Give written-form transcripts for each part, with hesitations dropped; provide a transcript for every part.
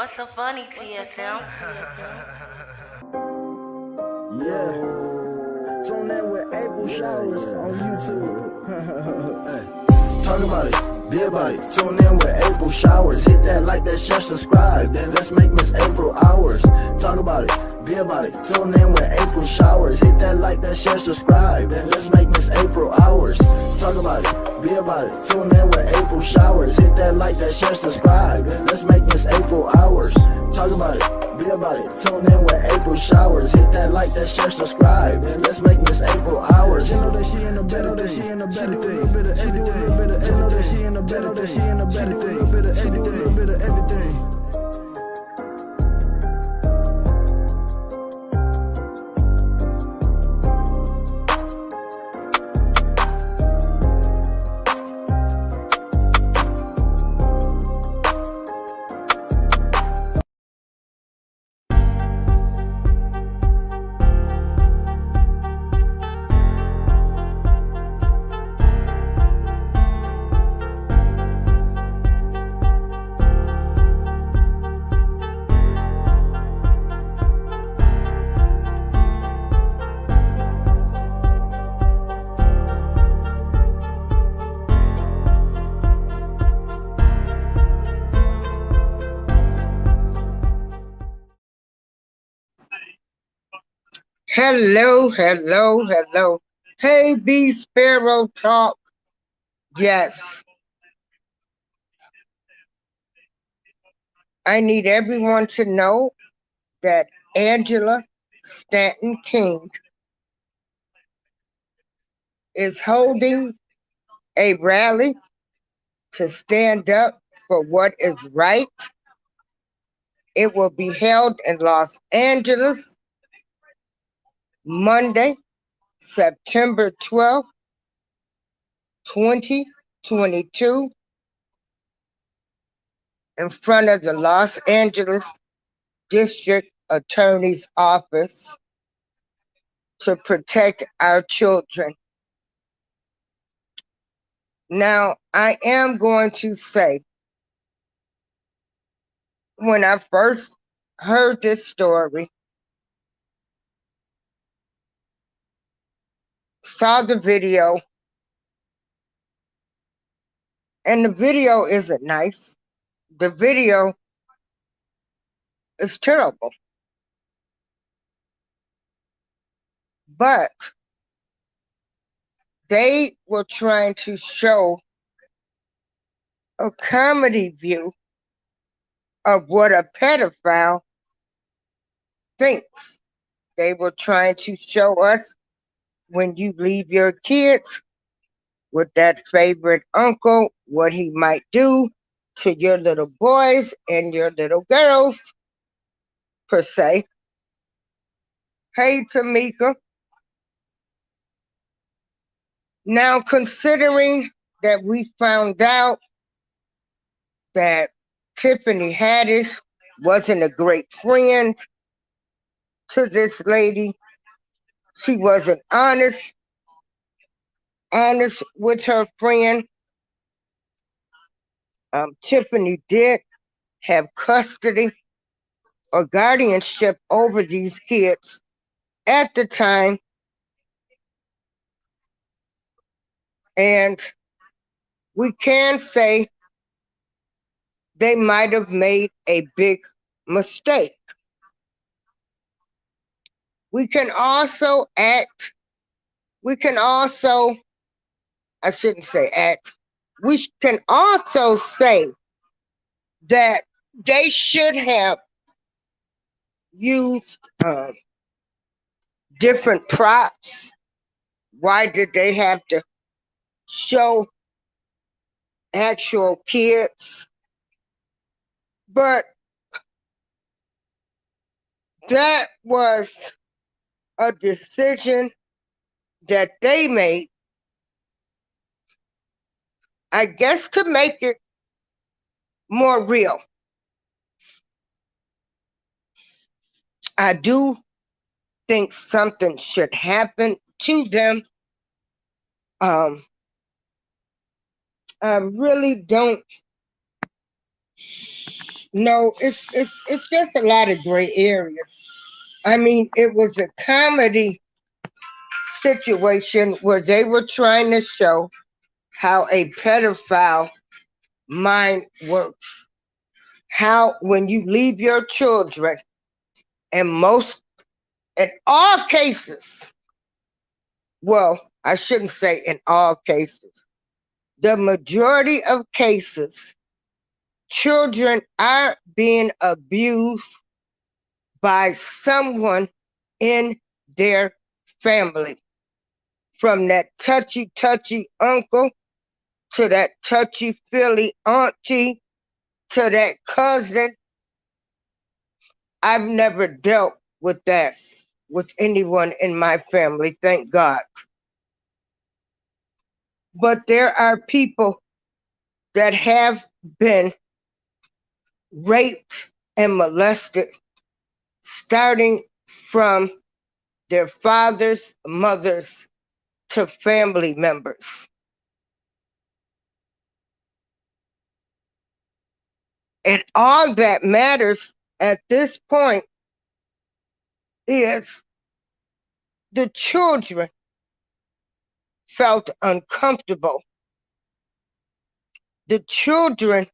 What's so funny, TSM? Yeah, tune in with April Showers on YouTube. Hey, talk about it, be about it. Tune in with April Showers. Hit that like, that share, subscribe. Then let's make Miss April ours. Talk about it, be about it. Tune in with April Showers. Hit that like, that share, subscribe. Then let's make Miss April ours. Talk about it, be about it. Tune in with April Showers. Hit that like, that share, subscribe. Then let's make Miss April ours. Talk about it, be about it. Tune in with April Showers. Hit that like, that share, subscribe. And let's make Miss April ours. You know that she in the better, that she in the better thing. She do a little bit of everything. You know that she in the better, that she in the better thing. She do a little bit of everything. Hello. Hey, B Sparrow Talk. Yes, I need everyone to know that Angela Stanton King is holding a rally to stand up for what is right. It will be held in Los Angeles Monday, September 12th, 2022, in front of the Los Angeles District Attorney's Office to protect our children. Now, I am going to say, when I first heard this story, saw the video, and the video isn't nice. The video is terrible. But they were trying to show a comedy view of what a pedophile thinks. They were trying to show us when you leave your kids with that favorite uncle, what he might do to your little boys and your little girls, per se. Hey, Tamika. Now, considering that we found out that Tiffany Haddish wasn't a great friend to this lady, she wasn't honest with her friend. Tiffany did have custody or guardianship over these kids at the time, and we can say they might have made a big mistake. We can also I shouldn't say act, we can also say that they should have used different props. Why did they have to show actual kids? But that was a decision that they made, I guess, to make it more real. I do think something should happen to them. I really don't No, it's just a lot of gray areas. I mean, it was a comedy situation where they were trying to show how a pedophile mind works. How when you leave your children, and in all cases, well, I shouldn't say in all cases, the majority of cases, children are being abused by someone in their family. From that touchy touchy uncle to that touchy feely auntie to that cousin. I've never dealt with that with anyone in my family, thank God. But there are people that have been raped and molested starting from their fathers, mothers to family members. And all that matters at this point is the children felt uncomfortable. The children,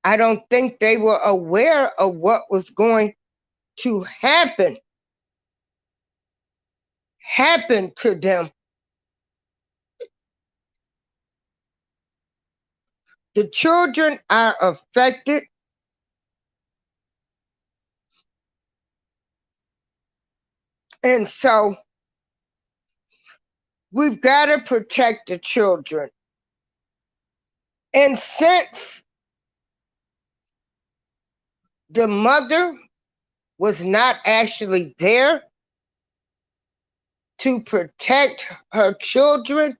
I don't think they were aware of what was going to happen to them. The children are affected. And so we've got to protect the children. And since the mother was not actually there to protect her children,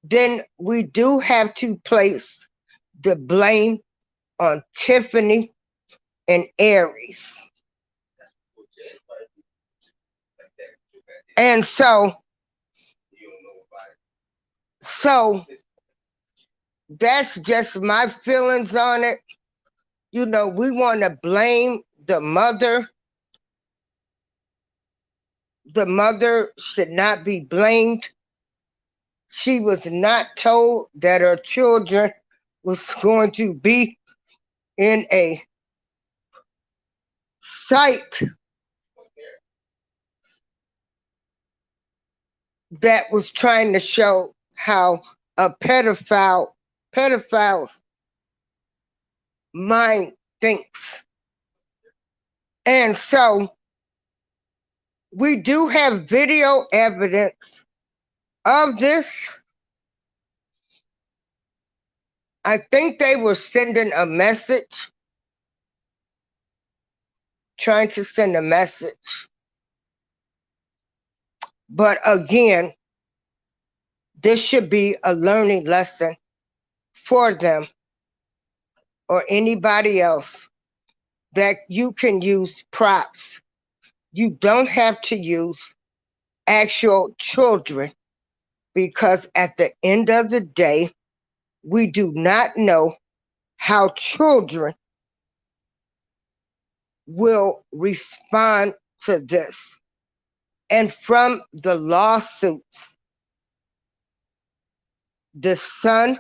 then we do have to place the blame on Tiffany and Aries. And so that's just my feelings on it. You know, we want to blame the mother. The mother should not be blamed. She was not told that her children was going to be in a site that was trying to show how a pedophile's mind thinks. And so we do have video evidence of this. I think they were sending a message, trying to send a message. But again, this should be a learning lesson for them or anybody else that you can use props. You don't have to use actual children because at the end of the day, we do not know how children will respond to this. And from the lawsuits, the son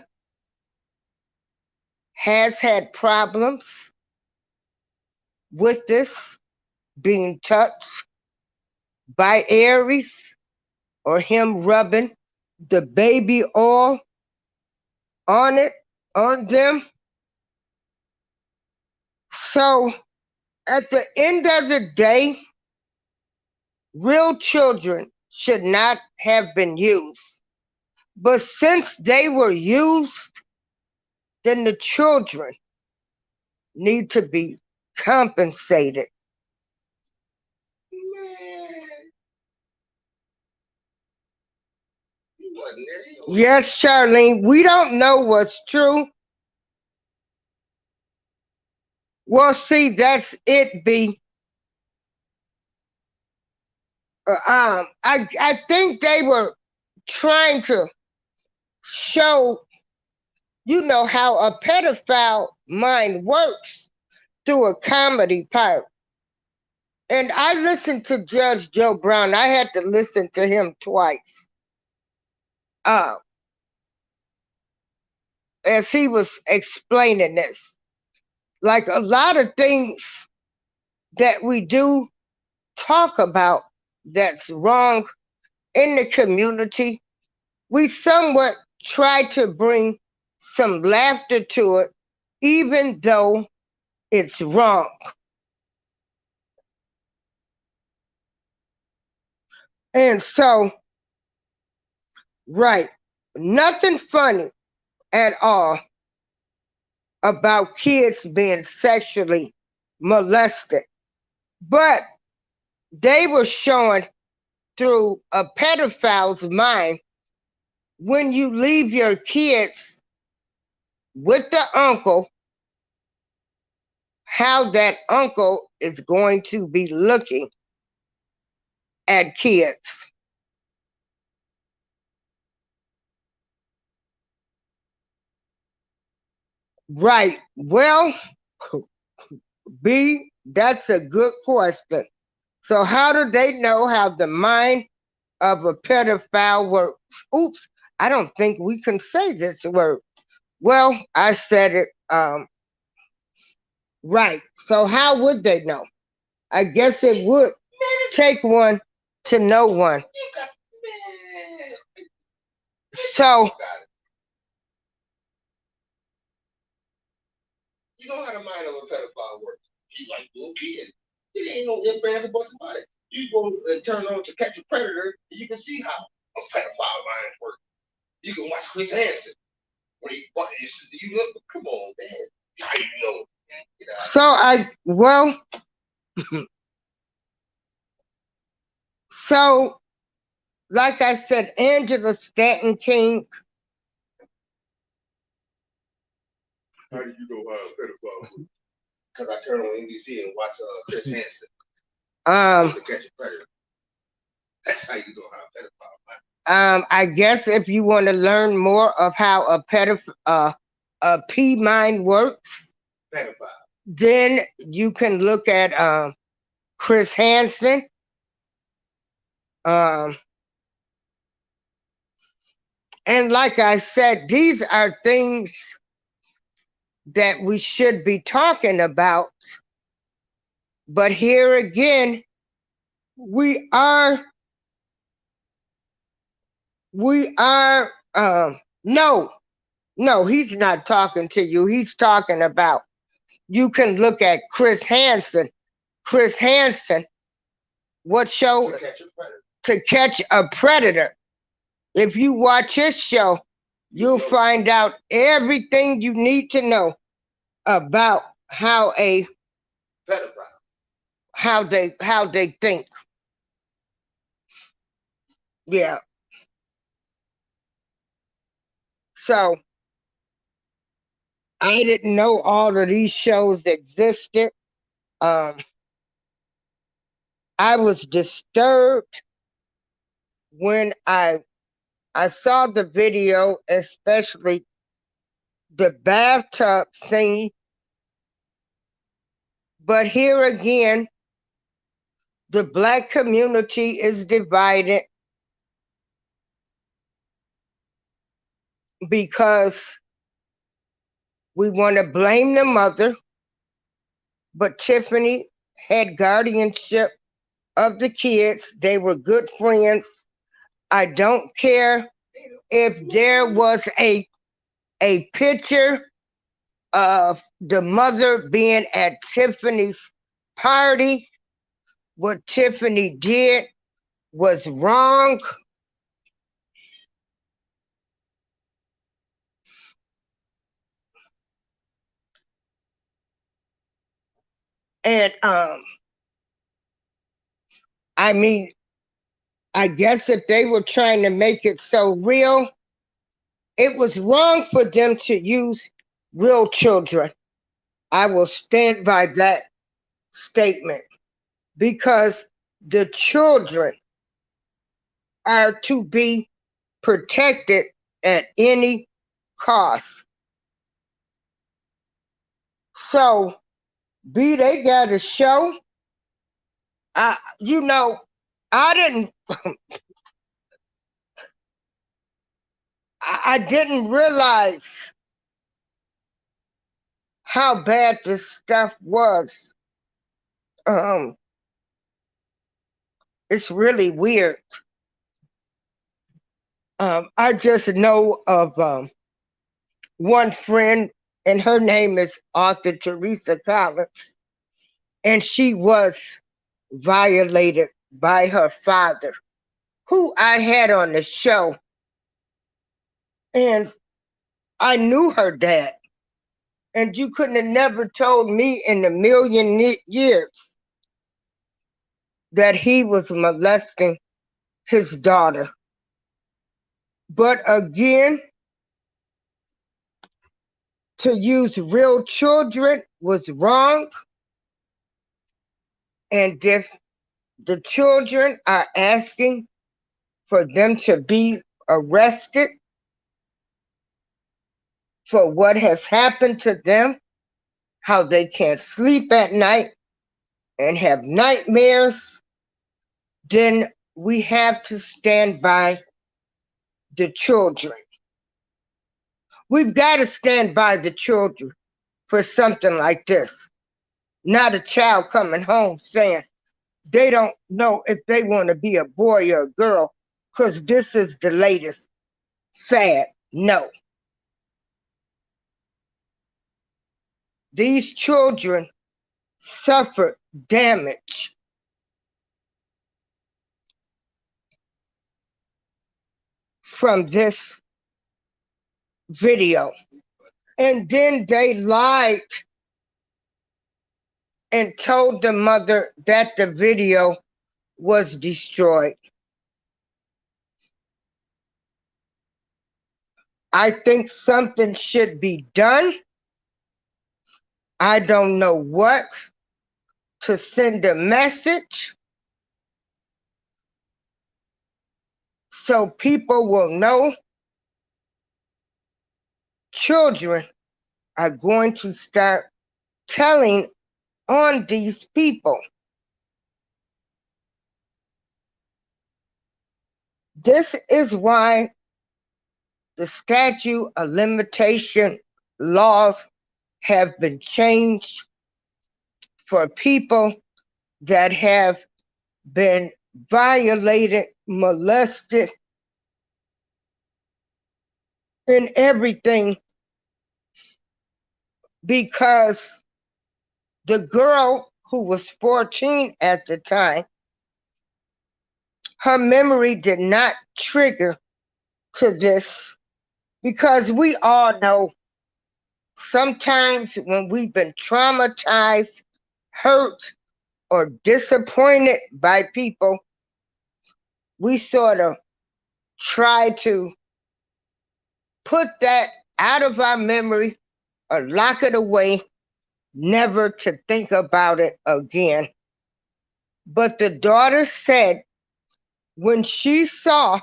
has had problems with this being touched by Aries or him rubbing the baby oil on it, on them. So at the end of the day, real children should not have been used. But since they were used, then the children need to be compensated. Yes, Charlene, we don't know what's true. Well, see, that's it, B. I think they were trying to show you know how a pedophile mind works through a comedy part. And I listened to Judge Joe Brown. I had to listen to him twice. As he was explaining this. Like a lot of things that we do talk about that's wrong in the community, we somewhat try to bring some laughter to it, even though it's wrong. And so, right, nothing funny at all about kids being sexually molested. But they were showing through a pedophile's mind when you leave your kids with the uncle, how that uncle is going to be looking at kids. Right. Well, B, that's a good question. So, how do they know how the mind of a pedophile works? Oops, I don't think we can say this word. Well, I said it. Right. So, how would they know? I guess it would take one to know one. So, you know how the mind of a pedophile works. She's like a little kid. It ain't no ifs, ands, or buts about it. You go and turn on To Catch a Predator, and you can see how a pedophile mind works. You can watch Chris Hansen. When you look, come on, man. How you know? So, like I said, Angela Stanton King. How do you know how a pedophile works? Because I turn on NBC and watch Chris Hansen. To Catch a Predator. That's how you know how a pedophile mind. I guess if you want to learn more of how a P mind works, pedophile, then you can look at Chris Hansen. And like I said, these are things that we should be talking about. But here again, we are, no, he's not talking to you. He's talking about, you can look at Chris Hansen. Chris Hansen, what show? To Catch a Predator. If you watch his show, you'll find out everything you need to know about how a pedophile, how they think. Yeah. So I didn't know all of these shows existed. I was disturbed when I saw the video, especially the bathtub scene. But here again, the Black community is divided because we want to blame the mother, but Tiffany had guardianship of the kids. They were good friends. I don't care if there was a picture of the mother being at Tiffany's party. What Tiffany did was wrong. And I mean, I guess if they were trying to make it so real, it was wrong for them to use real children. I will stand by that statement because the children are to be protected at any cost. So, B, they got a show. You know, I didn't, I didn't realize how bad this stuff was. Um, it's really weird. I just know of one friend, and her name is Author Teresa Collins, and she was violated by her father, who I had on the show, and I knew her dad, and you couldn't have never told me in a million years that he was molesting his daughter. But again, to use real children was wrong, and if the children are asking for them to be arrested for what has happened to them, how they can't sleep at night and have nightmares, then we have to stand by the children. We've got to stand by the children for something like this. Not a child coming home saying they don't know if they want to be a boy or a girl because this is the latest fad. No. These children suffered damage from this video. And then they lied and told the mother that the video was destroyed. I think something should be done. I don't know what, to send a message so people will know children are going to start telling on these people. This is why the statute of limitation laws have been changed for people that have been violated, molested, and everything, because the girl who was 14 at the time, her memory did not trigger to this, because we all know sometimes when we've been traumatized, hurt, or disappointed by people, we sort of try to put that out of our memory or lock it away, never to think about it again. But the daughter said when she saw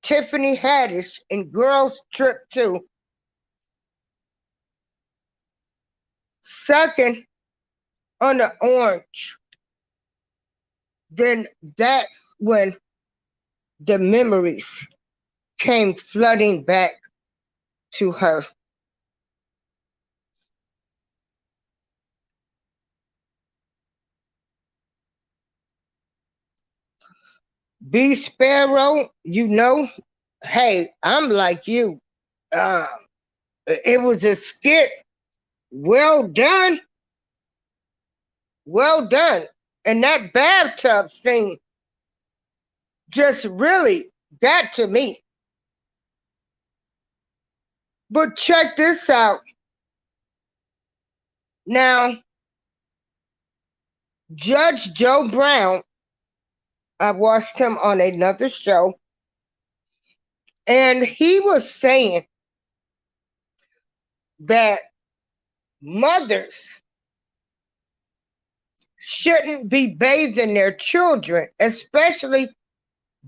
Tiffany Haddish in Girls Trip 2 sucking on the orange, then that's when the memories came flooding back to her. B Sparrow, you know, hey, I'm like you. Uh, it was a skit. Well done. Well done. And that bathtub scene just really got to me. But check this out. Now, Judge Joe Brown, I watched him on another show, and he was saying that mothers shouldn't be bathing their children, especially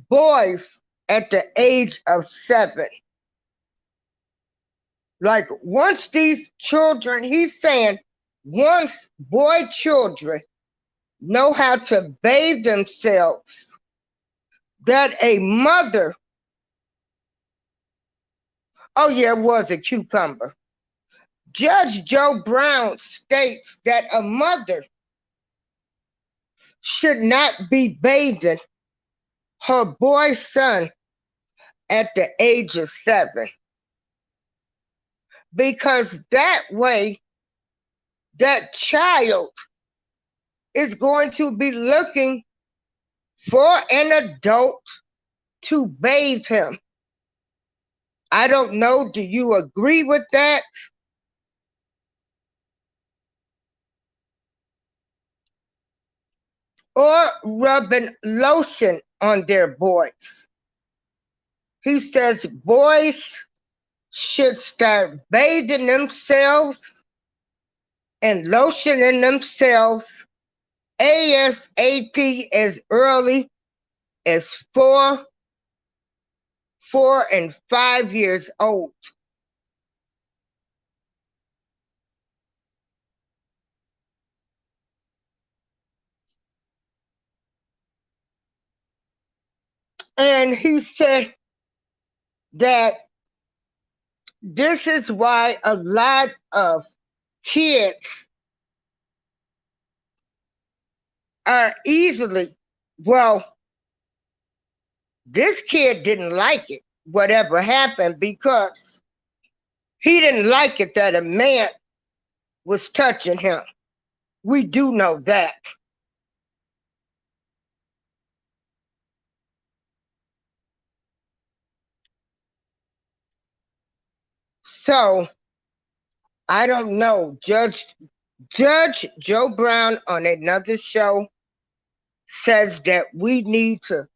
boys at the age of 7. Like once these children, he's saying, once boy children know how to bathe themselves, that a mother, oh yeah, it was a cucumber. Judge Joe Brown states that a mother should not be bathing her boy son at the age of 7, because that way that child is going to be looking for an adult to bathe him. I don't know, do you agree with that? Or rubbing lotion on their boys. He says boys should start bathing themselves and lotioning themselves ASAP, as early as 4 and 5 years old. And he said that this is why a lot of kids are easily, well, this kid didn't like it, whatever happened, because he didn't like it that a man was touching him. We do know that. So I don't know. Judge Joe Brown on another show says that we need to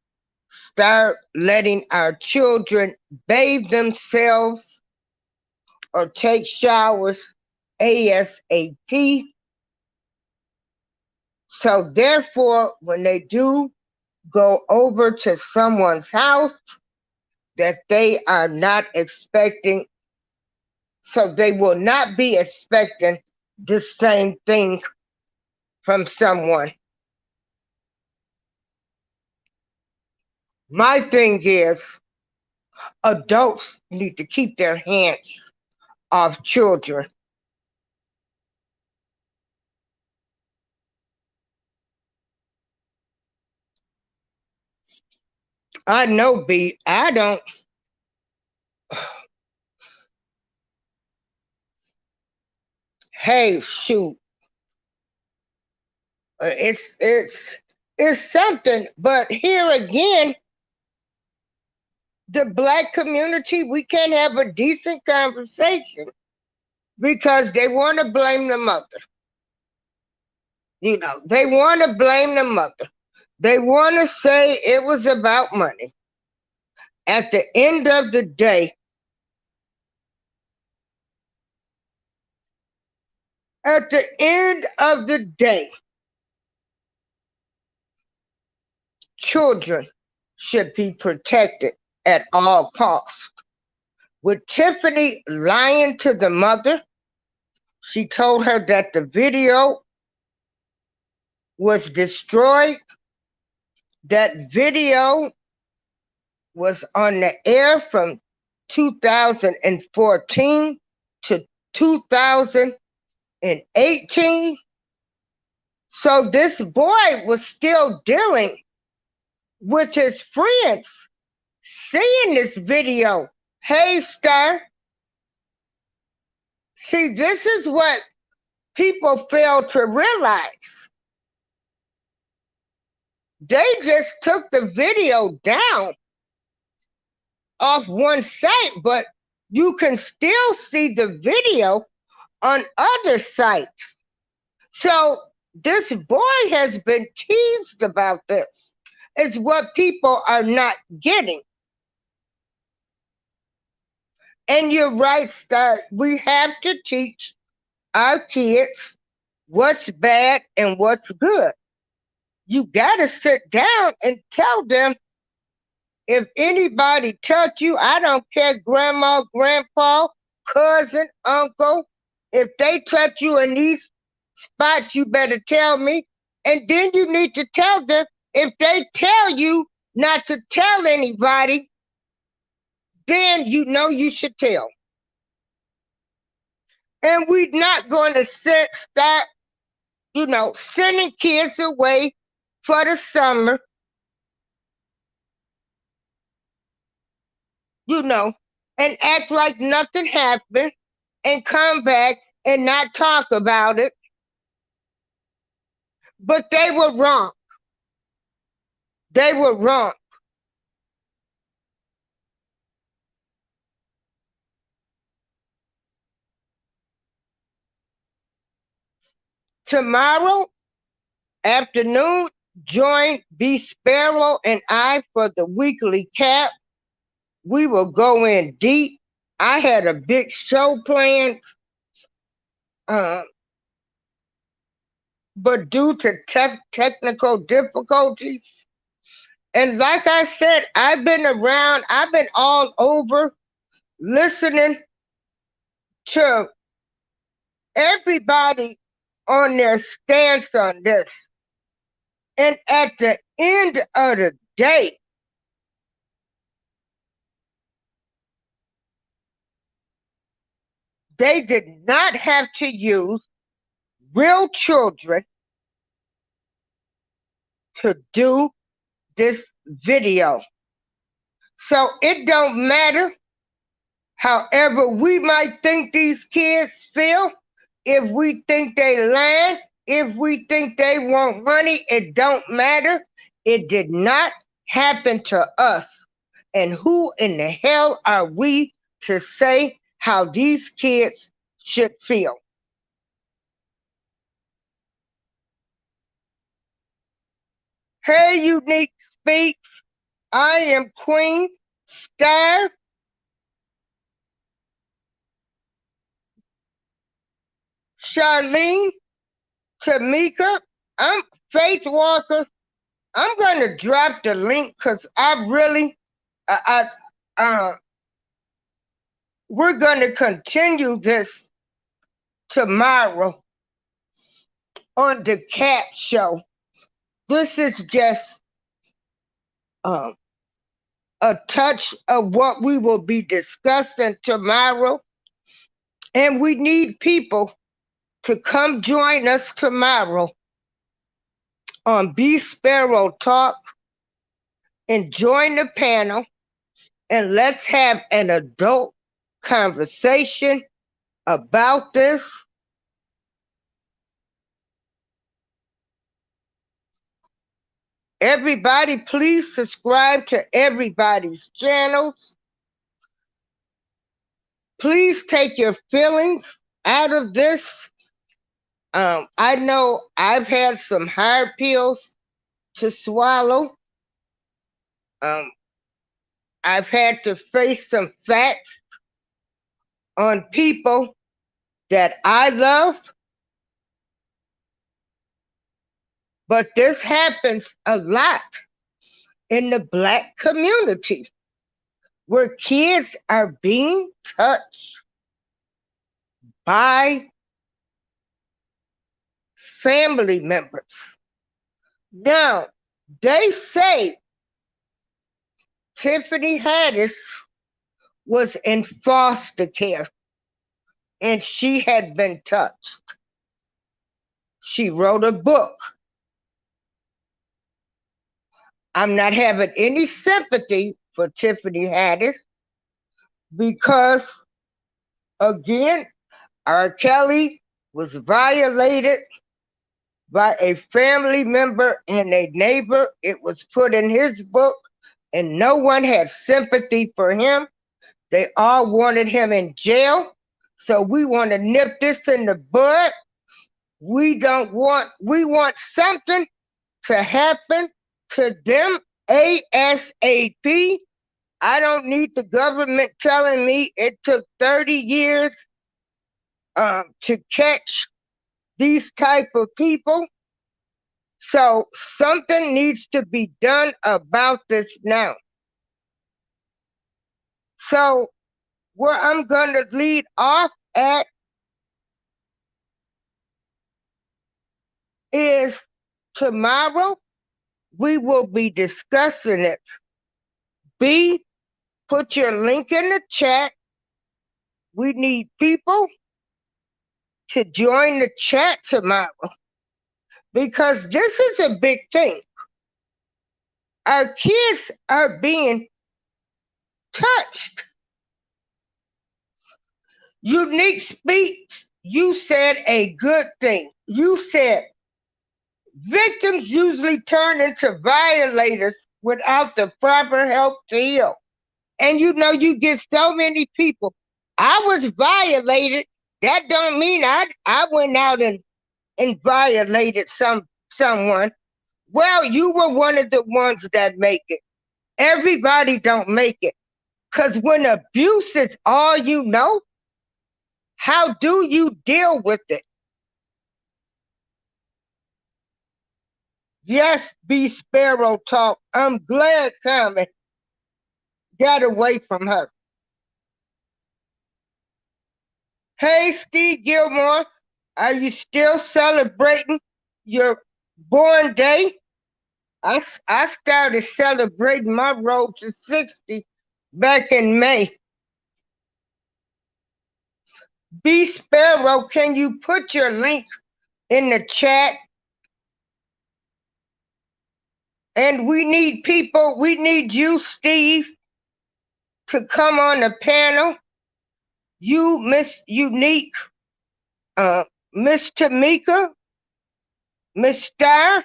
start letting our children bathe themselves or take showers ASAP. So therefore, when they do go over to someone's house, that they are not expecting, so they will not be expecting the same thing from someone. My thing is, adults need to keep their hands off children. I know, B, I don't. Hey, shoot, it's something. But here again, the black community, we can't have a decent conversation because they want to blame the mother. You know, they want to blame the mother. They want to say it was about money. At the end of the day, children should be protected at all costs. With Tiffany lying to the mother, she told her that the video was destroyed. That video was on the air from 2014 to 2018. So this boy was still dealing with his friends seeing this video. Hey, Star. See, this is what people fail to realize. They just took the video down off one site, but you can still see the video on other sites. So this boy has been teased about this. It's what people are not getting. And you're right, Star. We have to teach our kids what's bad and what's good. You got to sit down and tell them, if anybody touch you, I don't care, grandma, grandpa, cousin, uncle. If they touch you in these spots, you better tell me. And then you need to tell them. If they tell you not to tell anybody, then you know you should tell. And we're not going to start, sending kids away for the summer, and act like nothing happened and come back and not talk about it. But they were wrong. They were wrong. Tomorrow afternoon, join B. Sparrow and I for the weekly cap. We will go in deep. I had a big show planned, but due to technical difficulties, and like I said, I've been around, I've been all over listening to everybody on their stance on this. And at the end of the day, they did not have to use real children to do this video. So it don't matter however we might think these kids feel. If we think they lying, if we think they want money, it don't matter. It did not happen to us. And who in the hell are we to say how these kids should feel? Hey, Unique Speaks. I am Queen Star. Charlene, Tamika, I'm Faith Walker. I'm going to drop the link because I really, we're going to continue this tomorrow on the Cat Show. This is just a touch of what we will be discussing tomorrow. And we need people to come join us tomorrow on B Sparrow Talk and join the panel, and let's have an adult conversation about this. Everybody, please subscribe to everybody's channels. Please take your feelings out of this. I know I've had some hard pills to swallow. I've had to face some facts on people that I love. But this happens a lot in the Black community where kids are being touched by family members. Now, they say Tiffany Haddish was in foster care and she had been touched. She wrote a book. I'm not having any sympathy for Tiffany Haddish because, again, R. Kelly was violated by a family member and a neighbor. It was put in his book, and no one had sympathy for him. They all wanted him in jail. So we want to nip this in the bud. We want something to happen to them ASAP. I don't need the government telling me it took 30 years to catch these type of people. So something needs to be done about this now. So where I'm going to lead off at is tomorrow we will be discussing it. B, put your link in the chat. We need people to join the chat tomorrow because this is a big thing. Our kids are being touched. Unique Speaks, you said a good thing. You said victims usually turn into violators without the proper help to heal. And you get so many people. I was violated. That don't mean I went out and violated someone. Well, you were one of the ones that make it. Everybody don't make it. Because when abuse is all you know, how do you deal with it? Yes, B Sparrow talk. I'm glad Carmen got away from her. Hey, Steve Gilmore, are you still celebrating your born day? I started celebrating my road to 60 back in May. B Sparrow, can you put your link in the chat? And we need people, we need you, Steve, to come on the panel. You, Miss Unique, Miss Tamika, Miss Star.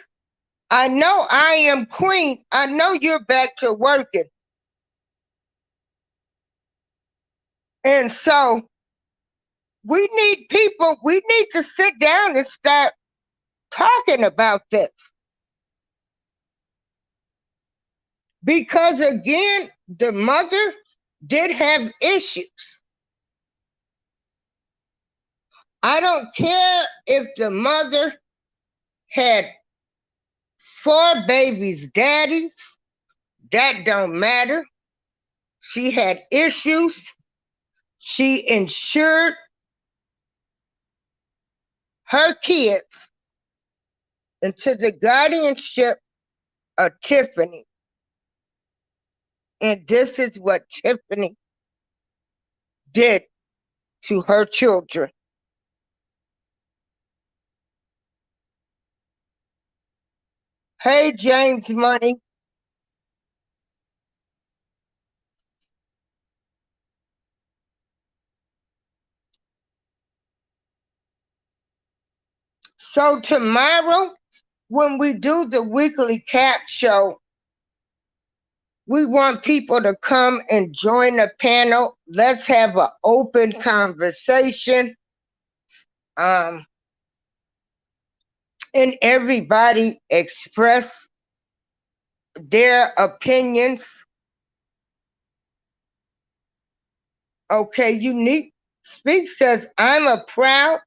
I know I am Queen. I know you're back to working. And so we need people, we need to sit down and start talking about this. Because again, the mother did have issues. I don't care if the mother had 4 babies' daddies, that don't matter. She had issues. She insured her kids into the guardianship of Tiffany. And this is what Tiffany did to her children. Hey, James Money. So tomorrow, when we do the weekly cap show, we want people to come and join the panel. Let's have an open conversation. And everybody express their opinions. Okay, Unique Speak says, I'm a proud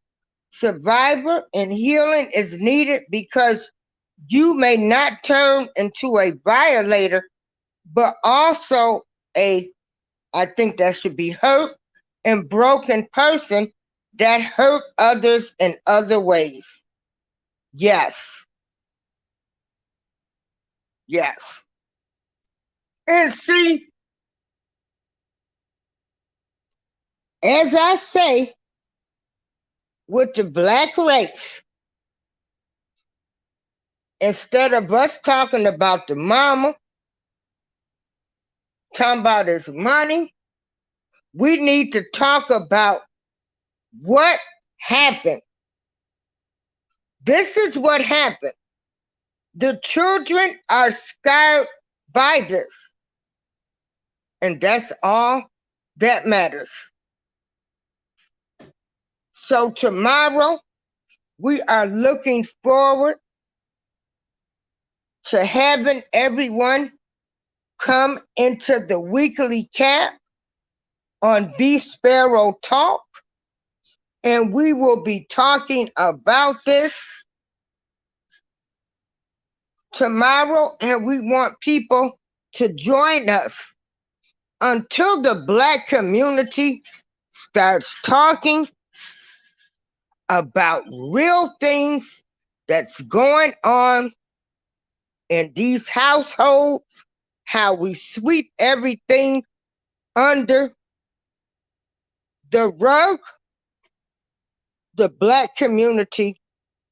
survivor and healing is needed because you may not turn into a violator, but also I think that should be hurt and broken person that hurt others in other ways. Yes. Yes. And see, as I say, with the black race, instead of us talking about the mama, talking about his money, we need to talk about what happened. This is what happened. The children are scarred by this. And that's all that matters. So tomorrow, we are looking forward to having everyone come into the weekly cap on B Sparrow Talk. And we will be talking about this tomorrow. And we want people to join us until the Black community starts talking about real things that's going on in these households, how we sweep everything under the rug, the Black community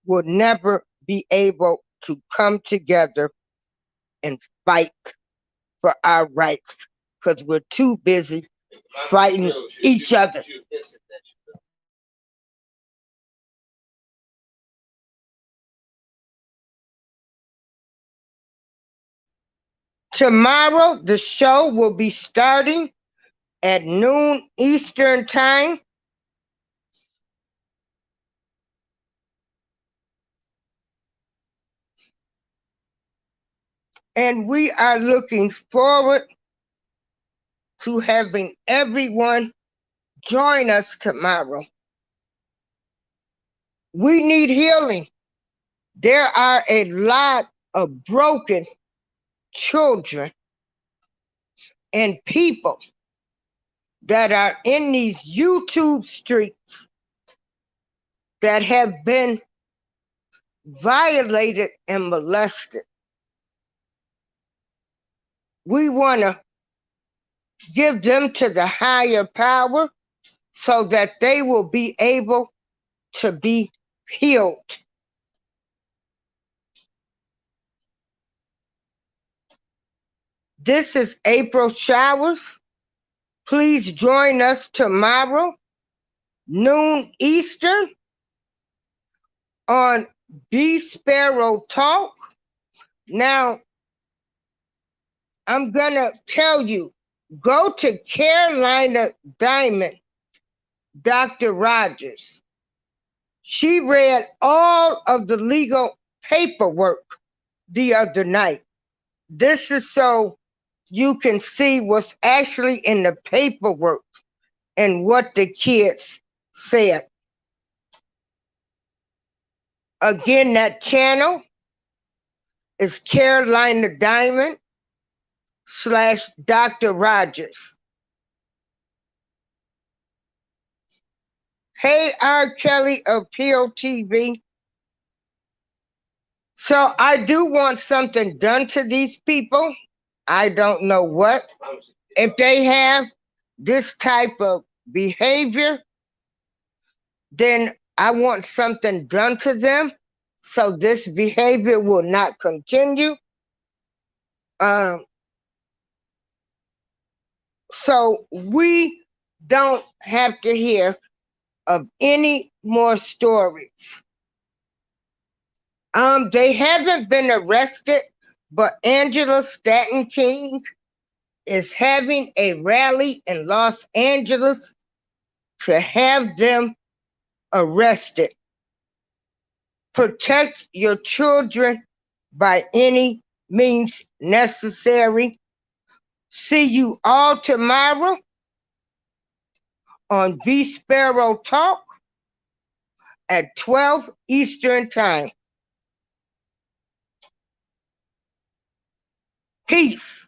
will never be able to come together and fight for our rights because we're too busy fighting each other. Tomorrow, the show will be starting at noon Eastern Time. And we are looking forward to having everyone join us tomorrow. We need healing. There are a lot of broken children and people that are in these YouTube streets that have been violated and molested. We want to give them to the higher power so that they will be able to be healed. This is April Showers. Please join us tomorrow, noon Eastern, on B Sparrow Talk. Now, I'm going to tell you, go to Carolina Diamond, Dr. Rogers. She read all of the legal paperwork the other night. This is so you can see what's actually in the paperwork and what the kids said. Again, that channel is Carolina Diamond / Dr. Rogers. Hey, R. Kelly Appeal TV. So I do want something done to these people. I don't know what. If they have this type of behavior, then I want something done to them so this behavior will not continue. So we don't have to hear of any more stories. They haven't been arrested, but Angela Stanton King is having a rally in Los Angeles to have them arrested. Protect your children by any means necessary. See you all tomorrow on V Sparrow Talk at 12 Eastern Time. Peace.